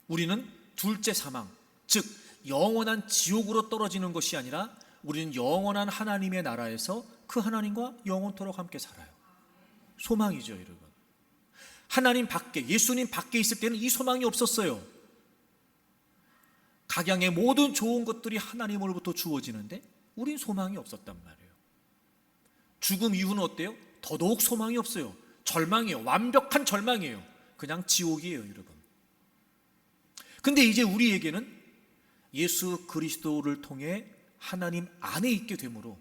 우리는 둘째 사망, 즉 영원한 지옥으로 떨어지는 것이 아니라 우리는 영원한 하나님의 나라에서 그 하나님과 영원토록 함께 살아요. 소망이죠, 여러분. 하나님 밖에, 예수님 밖에 있을 때는 이 소망이 없었어요. 각양의 모든 좋은 것들이 하나님으로부터 주어지는데 우린 소망이 없었단 말이에요. 죽음 이후는 어때요? 더더욱 소망이 없어요. 절망이에요. 완벽한 절망이에요. 그냥 지옥이에요, 여러분. 근데 이제 우리에게는 예수 그리스도를 통해 하나님 안에 있게 되므로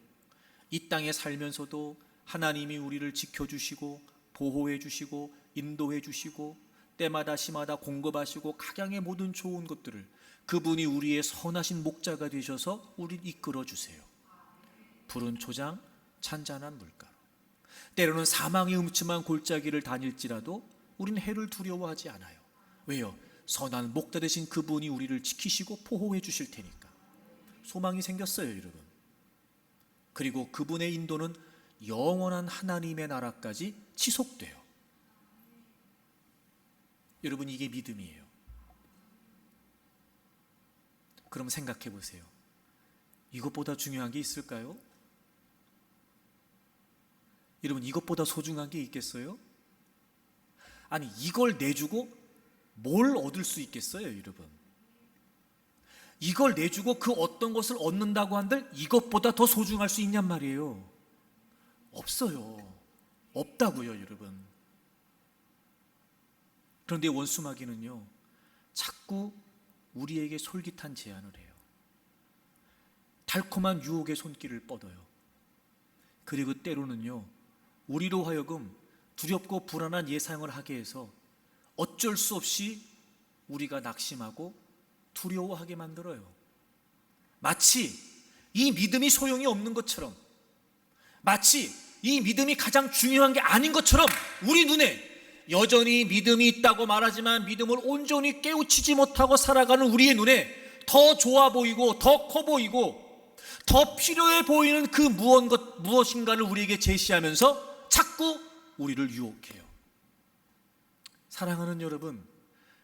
이 땅에 살면서도 하나님이 우리를 지켜주시고 보호해 주시고 인도해 주시고 때마다 시마다 공급하시고 각양의 모든 좋은 것들을 그분이 우리의 선하신 목자가 되셔서 우리를 이끌어 주세요. 푸른 초장, 찬잔한 물가로. 때로는 사망의 음침한 골짜기를 다닐지라도 우리는 해를 두려워하지 않아요. 왜요? 선한 목자 되신 그분이 우리를 지키시고 보호해 주실 테니까. 소망이 생겼어요, 여러분. 그리고 그분의 인도는 영원한 하나님의 나라까지 지속돼요. 여러분, 이게 믿음이에요. 그럼 생각해 보세요. 이것보다 중요한 게 있을까요? 여러분, 이것보다 소중한 게 있겠어요? 아니, 이걸 내주고 뭘 얻을 수 있겠어요, 여러분? 이걸 내주고 그 어떤 것을 얻는다고 한들 이것보다 더 소중할 수 있냔 말이에요. 없어요. 없다고요, 여러분. 그런데 원수마귀는요, 자꾸 우리에게 솔깃한 제안을 해요. 달콤한 유혹의 손길을 뻗어요. 그리고 때로는요, 우리로 하여금 두렵고 불안한 예상을 하게 해서 어쩔 수 없이 우리가 낙심하고 두려워하게 만들어요. 마치 이 믿음이 소용이 없는 것처럼, 마치 이 믿음이 가장 중요한 게 아닌 것처럼 우리 눈에 여전히 믿음이 있다고 말하지만 믿음을 온전히 깨우치지 못하고 살아가는 우리의 눈에 더 좋아 보이고 더 커 보이고 더 필요해 보이는 그 무엇인가를 우리에게 제시하면서 자꾸 우리를 유혹해요. 사랑하는 여러분,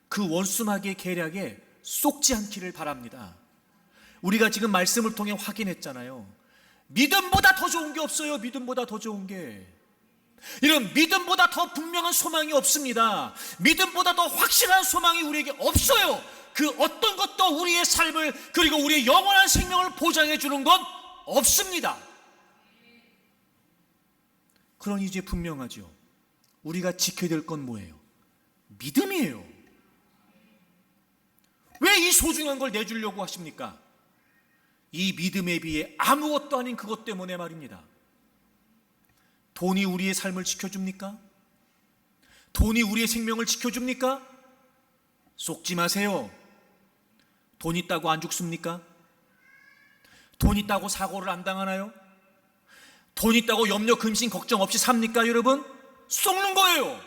그 원수마귀의 계략에 속지 않기를 바랍니다. 우리가 지금 말씀을 통해 확인했잖아요. 믿음보다 더 좋은 게 없어요. 믿음보다 더 좋은 게. 이런 믿음보다 더 분명한 소망이 없습니다. 믿음보다 더 확실한 소망이 우리에게 없어요. 그 어떤 것도 우리의 삶을, 그리고 우리의 영원한 생명을 보장해 주는 건 없습니다. 그러니 이제 분명하죠. 우리가 지켜야 될 건 뭐예요? 믿음이에요. 왜 이 소중한 걸 내주려고 하십니까? 이 믿음에 비해 아무것도 아닌 그것 때문에 말입니다. 돈이 우리의 삶을 지켜줍니까? 돈이 우리의 생명을 지켜줍니까? 속지 마세요. 돈 있다고 안 죽습니까? 돈 있다고 사고를 안 당하나요? 돈 있다고 염려, 근심, 걱정 없이 삽니까, 여러분? 썩는 거예요.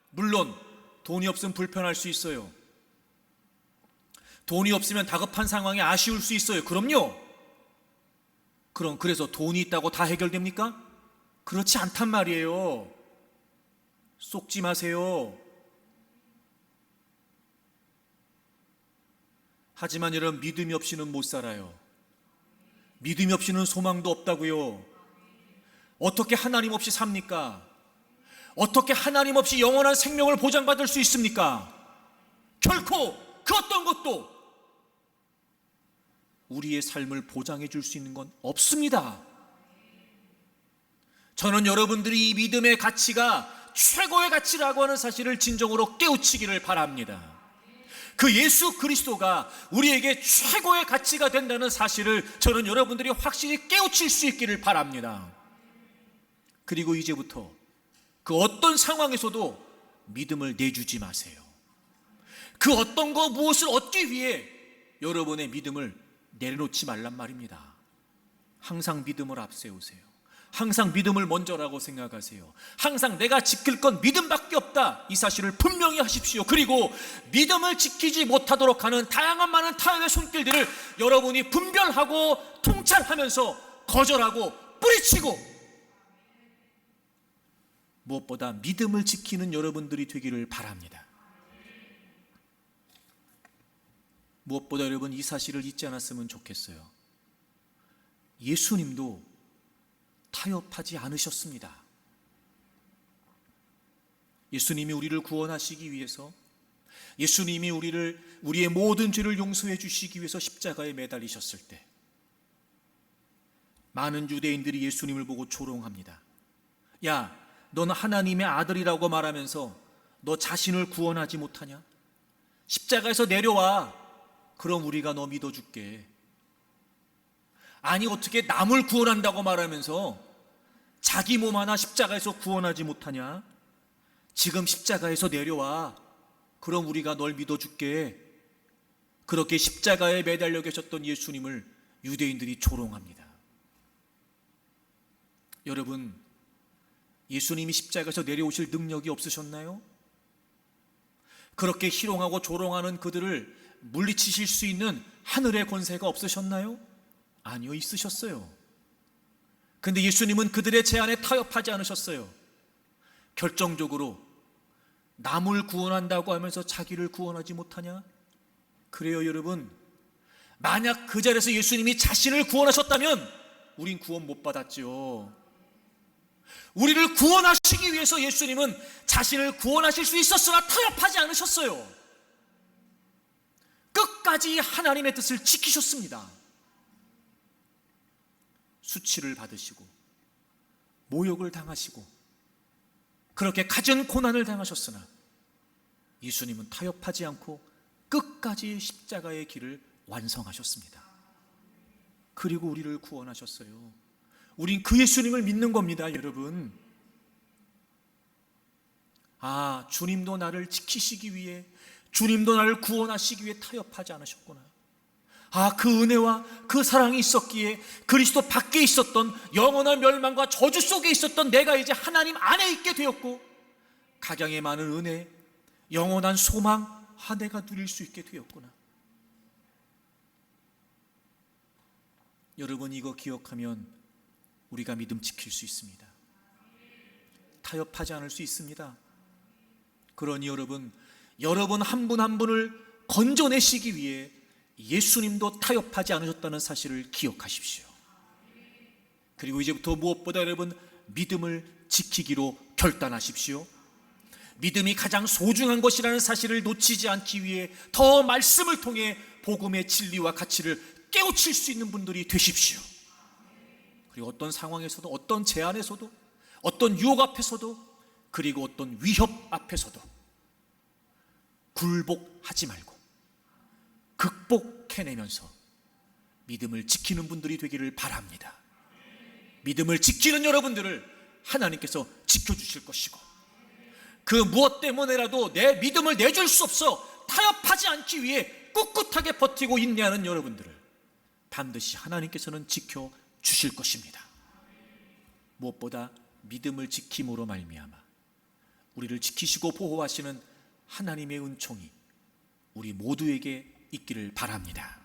물론 돈이 없으면 불편할 수 있어요. 돈이 없으면 다급한 상황에 아쉬울 수 있어요. 그럼요. 그래서 돈이 있다고 다 해결됩니까? 그렇지 않단 말이에요. 속지 마세요. 하지만 여러분, 믿음이 없이는 못 살아요. 믿음이 없이는 소망도 없다고요. 어떻게 하나님 없이 삽니까? 어떻게 하나님 없이 영원한 생명을 보장받을 수 있습니까? 결코 그 어떤 것도 우리의 삶을 보장해 줄 수 있는 건 없습니다. 저는 여러분들이 이 믿음의 가치가 최고의 가치라고 하는 사실을 진정으로 깨우치기를 바랍니다. 그 예수 그리스도가 우리에게 최고의 가치가 된다는 사실을 저는 여러분들이 확실히 깨우칠 수 있기를 바랍니다. 그리고 이제부터 그 어떤 상황에서도 믿음을 내주지 마세요. 그 어떤 거 무엇을 얻기 위해 여러분의 믿음을 내려놓지 말란 말입니다. 항상 믿음을 앞세우세요. 항상 믿음을 먼저라고 생각하세요. 항상 내가 지킬 건 믿음밖에 없다, 이 사실을 분명히 하십시오. 그리고 믿음을 지키지 못하도록 하는 다양한 많은 타협의 손길들을 여러분이 분별하고 통찰하면서 거절하고 뿌리치고, 무엇보다 믿음을 지키는 여러분들이 되기를 바랍니다. 무엇보다 여러분, 이 사실을 잊지 않았으면 좋겠어요. 예수님도 타협하지 않으셨습니다. 예수님이 우리를 구원하시기 위해서, 예수님이 우리의 모든 죄를 용서해 주시기 위해서 십자가에 매달리셨을 때 많은 유대인들이 예수님을 보고 조롱합니다. 야, 너는 하나님의 아들이라고 말하면서 너 자신을 구원하지 못하냐? 십자가에서 내려와. 그럼 우리가 너 믿어줄게. 아니, 어떻게 남을 구원한다고 말하면서 자기 몸 하나 십자가에서 구원하지 못하냐? 지금 십자가에서 내려와. 그럼 우리가 널 믿어줄게. 그렇게 십자가에 매달려 계셨던 예수님을 유대인들이 조롱합니다. 여러분, 예수님이 십자가에서 내려오실 능력이 없으셨나요? 그렇게 희롱하고 조롱하는 그들을 물리치실 수 있는 하늘의 권세가 없으셨나요? 아니요, 있으셨어요. 근데 예수님은 그들의 제안에 타협하지 않으셨어요. 결정적으로 남을 구원한다고 하면서 자기를 구원하지 못하냐? 그래요, 여러분. 만약 그 자리에서 예수님이 자신을 구원하셨다면 우린 구원 못 받았죠. 우리를 구원하시기 위해서 예수님은 자신을 구원하실 수 있었으나 타협하지 않으셨어요. 끝까지 하나님의 뜻을 지키셨습니다. 수치를 받으시고 모욕을 당하시고 그렇게 갖은 고난을 당하셨으나 예수님은 타협하지 않고 끝까지 십자가의 길을 완성하셨습니다. 그리고 우리를 구원하셨어요. 우린 그 예수님을 믿는 겁니다, 여러분. 아, 주님도 나를 지키시기 위해, 주님도 나를 구원하시기 위해 타협하지 않으셨구나. 아, 그 은혜와 그 사랑이 있었기에 그리스도 밖에 있었던 영원한 멸망과 저주 속에 있었던 내가 이제 하나님 안에 있게 되었고, 각양의 많은 은혜, 영원한 소망, 내가 누릴 수 있게 되었구나. 여러분, 이거 기억하면 우리가 믿음 지킬 수 있습니다. 타협하지 않을 수 있습니다. 그러니 여러분 한 분 한 분을 건져내시기 위해 예수님도 타협하지 않으셨다는 사실을 기억하십시오. 그리고 이제부터 무엇보다 여러분 믿음을 지키기로 결단하십시오. 믿음이 가장 소중한 것이라는 사실을 놓치지 않기 위해 더 말씀을 통해 복음의 진리와 가치를 깨우칠 수 있는 분들이 되십시오. 그리고 어떤 상황에서도, 어떤 제한에서도, 어떤 유혹 앞에서도, 그리고 어떤 위협 앞에서도 굴복하지 말고 극복해내면서 믿음을 지키는 분들이 되기를 바랍니다. 믿음을 지키는 여러분들을 하나님께서 지켜주실 것이고, 그 무엇 때문에라도 내 믿음을 내줄 수 없어 타협하지 않기 위해 꿋꿋하게 버티고 인내하는 여러분들을 반드시 하나님께서는 지켜주실 것입니다. 무엇보다 믿음을 지킴으로 말미암아 우리를 지키시고 보호하시는 하나님의 은총이 우리 모두에게 있기를 바랍니다.